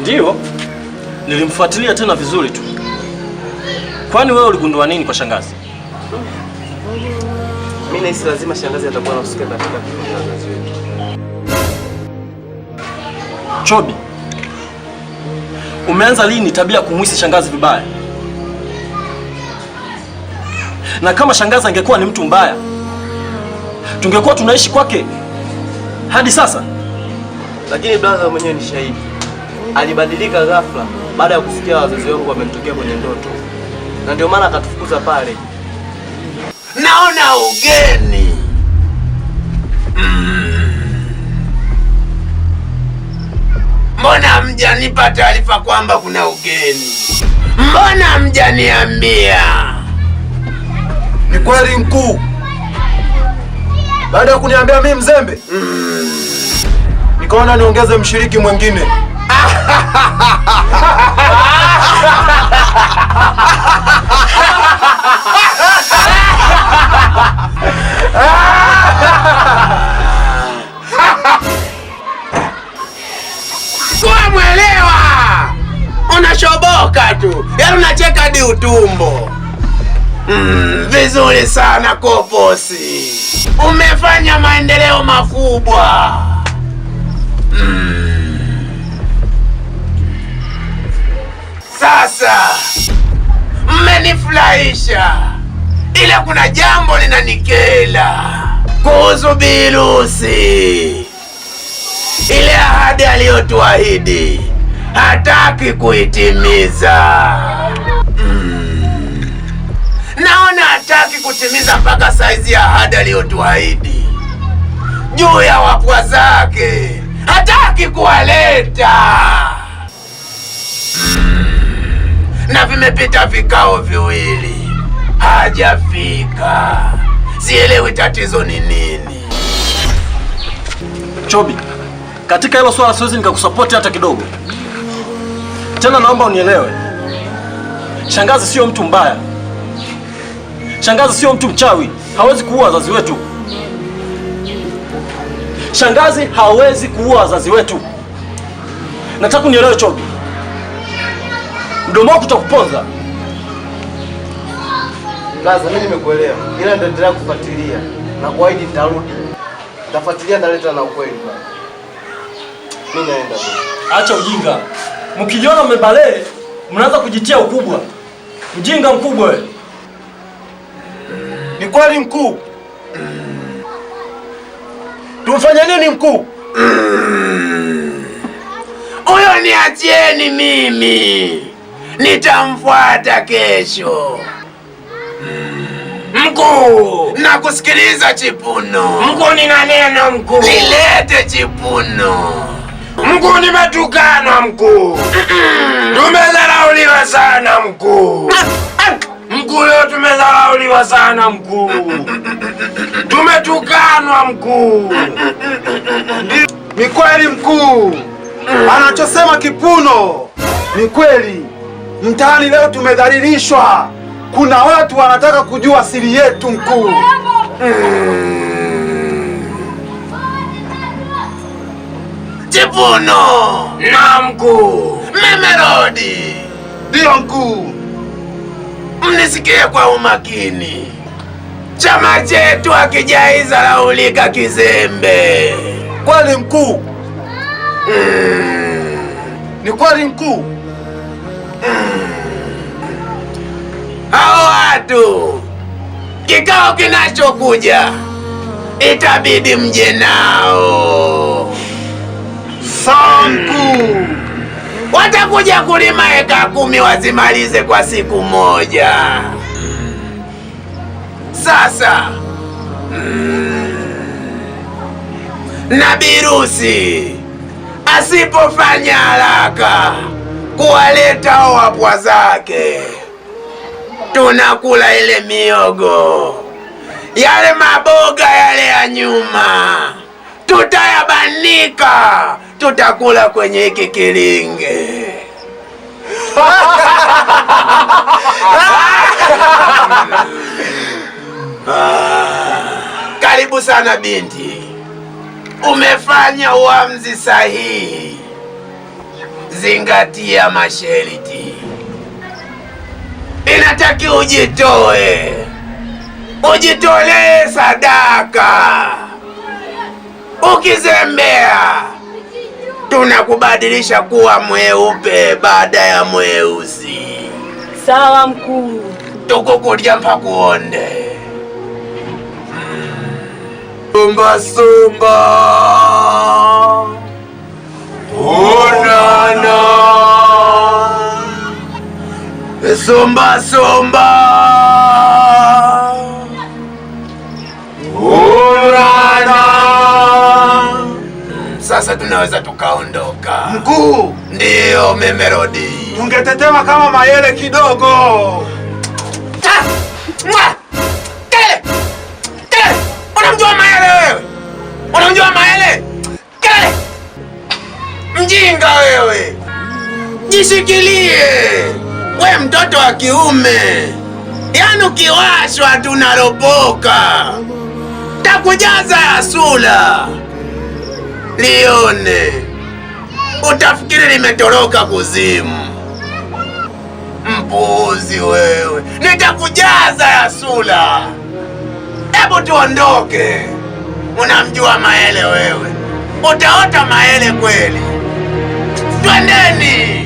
Ndiyo, nilimfuatilia tena vizuri tu. Kwani wewe uligundua nini kwa shangazi? Mimi nahisi lazima shangazi atakuwa anahusika katika kifo cha wazazi wetu. Chobi, umeanza lini tabia kumhisi shangazi vibaya? Na kama shangazi angekuwa ni mtu mbaya, tungekuwa tunaishi kwake hadi sasa. Lakini brother mwenyewe ni shahidi. Alibadilika ghafla baada ya kusikia wazazi wangu wamenitokea kwenye ndoto. Na ndio maana akatufukuza pale. Naona ugeni. Mbona hamjanipa taarifa kwamba kuna ugeni? Mbona hamjaniambia? Ni kweli mkuu. Baada ya kuniambia mimi mzembe, nikaona niongeze mshiriki mwingine. Kwa mwelewa, unashoboka tu, yaani unacheka hadi utumbo. Vizuri sana Koposi, umefanya maendeleo makubwa. Sasa mmenifurahisha, ila kuna jambo linanikela kuhusu Birusi. Ile ahadi aliyotuahidi hataki kuitimiza. Naona hataki kutimiza mpaka saizi ya ahadi aliyotuahidi juu ya wapwa zake. Hataki kuwaleta. Na vimepita vikao viwili hajafika. Sielewi tatizo ni nini. Chobi, katika hilo swala siwezi nikakusapoti hata kidogo. Tena naomba unielewe. Shangazi sio mtu mbaya. Shangazi sio mtu mchawi. Hawezi kuua wazazi wetu. Shangazi hawezi kuua wazazi wetu. Nataka unielewe Chobi. Mdomo wako utakuponza. Laza, mimi nimekuelewa. Ila nitaendelea kufuatilia na kuahidi nitarudi. Nitafuatilia ndaleta na ukweli bwana. Mimi naenda tu. Acha ujinga. Mkijiona mmebalee, mnaanza kujitia ukubwa. Mjinga mkubwa wewe. Ni kweli mkuu. Tumfanye nini mkuu? Huyo niachieni mimi. Nitamfuata kesho. Mkuu, nakusikiliza Chipuno. Mkuu, nina neno mkuu. Nilete Chipuno. Mkuu, nimetukanwa mkuu. Tumedharauliwa sana mkuu. Mkuu, leo tumedharauliwa sana mkuu. Tumetukanwa mkuu. Ni kweli mkuu. Anachosema Kipuno ni kweli. Mtaani leo tumedhalilishwa. Kuna watu wanataka kujua siri yetu mkuu. Chipuno! Na mkuu. Memerodi. Ndio mkuu. Mnisikie kwa umakini. Chama chetu hakijadharaulika kizembe. Kweli mkuu. Ni kweli mkuu. Hao watu kikao kinachokuja itabidi mje nao. Sawa mkuu. Watakuja kulima eka 10 wazimalize kwa siku moja. Sasa na Birusi asipofanya haraka kuwaleta wapwa zake, tunakula ile miogo, yale maboga yale ya nyuma tutayabanika, tutakula kwenye hiki kilinge. Karibu sana binti, umefanya uamuzi sahihi. zingatia masharti. Inataki ujitolee sadaka. Ukizembea tunakubadilisha kuwa mweupe baada ya mweusi. Sawa mkuu. Tukukulia mpakuonde. Sumba sumba. Onana. Sumba sumba. Onana. Sasa tunaweza tukaondoka. Mkuu. Ndio Memerodi. Ungetetema kama mayele kidogo. Unamjua mayele wewe? Unamjua mayele? Kale! Mjinga wewe. Jishikilie. We mtoto wa kiume. Yaani ukiwashwa tunaropoka. Takujaza ya sula. Lione. Utafikiri limetoroka kuzimu. Mpuzi wewe. Nitakujaza ya sula. Hebu tuondoke. Unamjua mayele wewe? Utaota mayele kweli. Twendeni.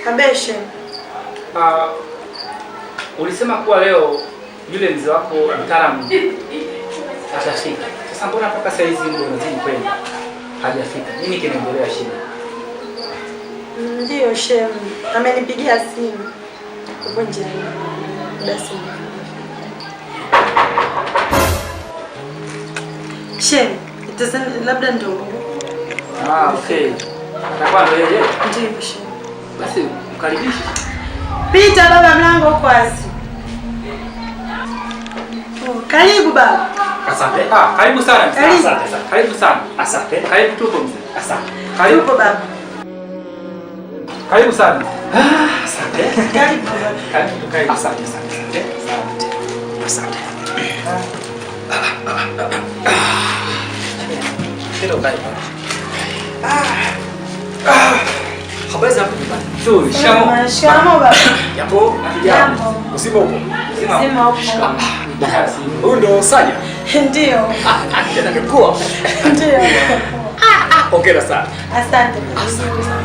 Kabeshe. Ulisema kuwa leo yule mzee wako mtaalamu atafika. Sasa mbona mpaka saa hizi ndio unazidi kwenda? Hajafika. Nini kinaendelea shida? Ndio shem. Amenipigia simu. Uko njiani. Muda si shem, itasema labda ndio. Okay. Atakuwa ndio yeye. Ndio shem. Basi mkaribishe. Pita baba, mlango uko wazi. Karibu baba. Asante. Karibu sana mzee. Asante sana. Karibu sana. Asante. Karibu tupo mzee. Asante. Karibu tupo baba. Karibu sana. Asante. Karibu. Karibu. Asante sana. Asante. Ndio karibu. Habari za nyumbani? Nzuri. Shikamoo. Shikamoo baba. Jambo. Jambo. Usiba upo? Sema upo. Huyu ndio Saja? Ndio. Tena mkuu. Ndio. Hongera sana. Asante. Asante sana.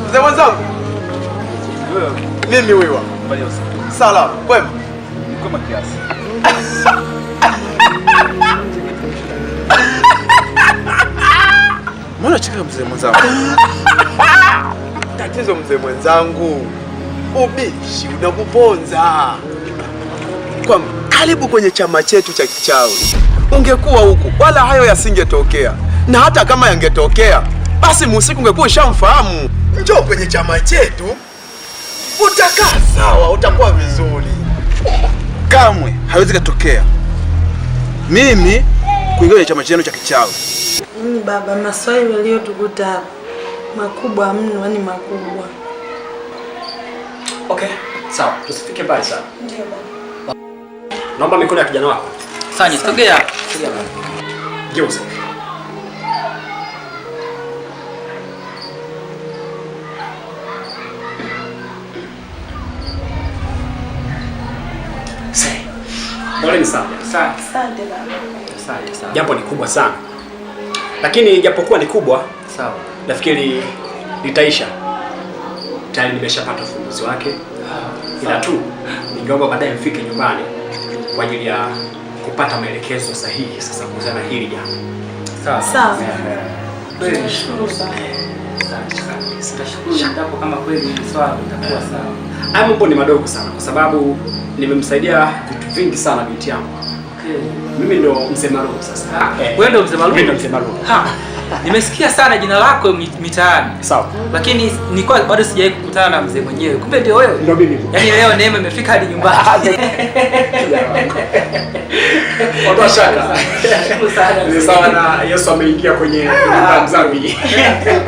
Mzee mwenzangu. Mimi huyu. Salamu. Kwema. Kwema kiasi. Mbona cheka mzee mwenzangu? Tatizo mzee mwenzangu, ubishi unakuponza. Kwa karibu kwenye chama chetu cha kichawi. Ungekuwa huku wala hayo yasingetokea. Na hata kama yangetokea, basi Musiku ungekuwa ushamfahamu. Njoo kwenye chama chetu. Utakaa sawa, utakuwa vizuri. Kamwe haiwezi kutokea mimi kuingia kwenye chama chenu cha kichawi. Baba, maswali yaliyotukuta makubwa mno, yani makubwa. Okay, sawa. Tusifike mbali sana. Ndio baba. Naomba mikono ya kijana wako. Sanya, sogea. Sogea. Geuza. Poleni sana. Asante baba. Asante sana. Jambo ni kubwa sana. Lakini japokuwa ni kubwa, Sawa. nafikiri litaisha. Tayari nimeshapata ufumbuzi wake. Ila tu ningeomba baadaye mfike nyumbani kwa ajili ya kupata maelekezo sahihi sasa kuhusiana na hili jambo. Sawa. Sawa. Kweli Nashukuru sana. Asante sana. Nitashukuru endapo kama kweli swala litakuwa sawa. Haya mambo ni madogo sana kwa sababu nimemsaidia vitu vingi sana binti yangu. Mimi ndo mzee Marugu sasa. Wewe ndo mzee Marugu? Mimi ndo mzee Marugu. Nimesikia sana jina lako mitaani. Sawa. Lakini nilikuwa bado sijawahi kukutana na mzee mwenyewe. Kumbe ndio wewe? Ndio mimi. Yaani leo neema imefika hadi nyumbani. Ondoa shaka. Ni sawa na Yesu ameingia kwenye dhambi.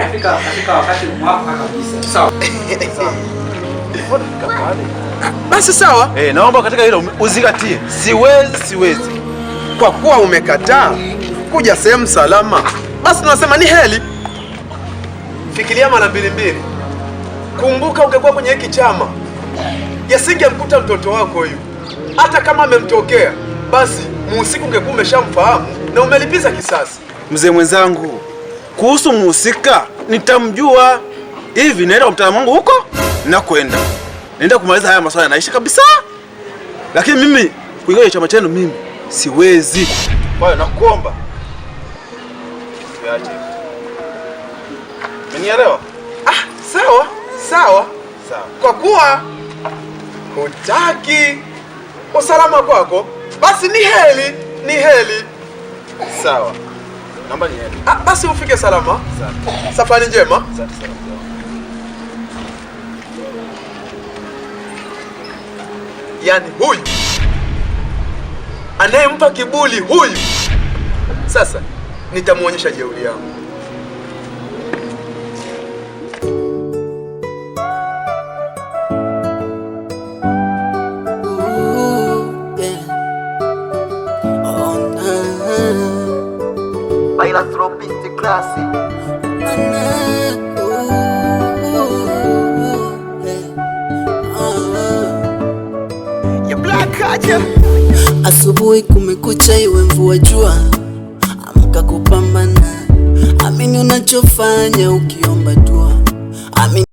Afika wakati mwafaka kabisa. Sawa. Basi sawa. Naomba katika hilo uzingatie. Siwezi. Kwa kuwa umekataa kuja sehemu salama, basi tunasema ni heli. Fikiria mara mbili. Kumbuka ungekuwa kwenye hiki chama, yasingemkuta mtoto wako huyu. Hata kama amemtokea, basi muhusika ungekuwa umeshamfahamu na umelipiza kisasi. Mzee mwenzangu, kuhusu muhusika nitamjua. Hivi naenda kwa mtaalamu wangu huko na kwenda. Naenda kumaliza haya maswala yanaisha kabisa. Lakini mimi kuingia chama chenu mimi siwezi. Kwa hiyo nakuomba. Tuache. Umenielewa? Sawa. Kwa kuwa hutaki usalama kwako, basi ni heli. Sawa. Naomba niende. Basi ufike salama. Sawa. Safari njema. Asante sana. Yaani huyu anayempa kibuli huyu, sasa nitamuonyesha jeuri yangu. Baila tropiste classy. Asubuhi kumekucha, iwe mvua jua, amka kupambana. Amini unachofanya ukiomba dua. Amini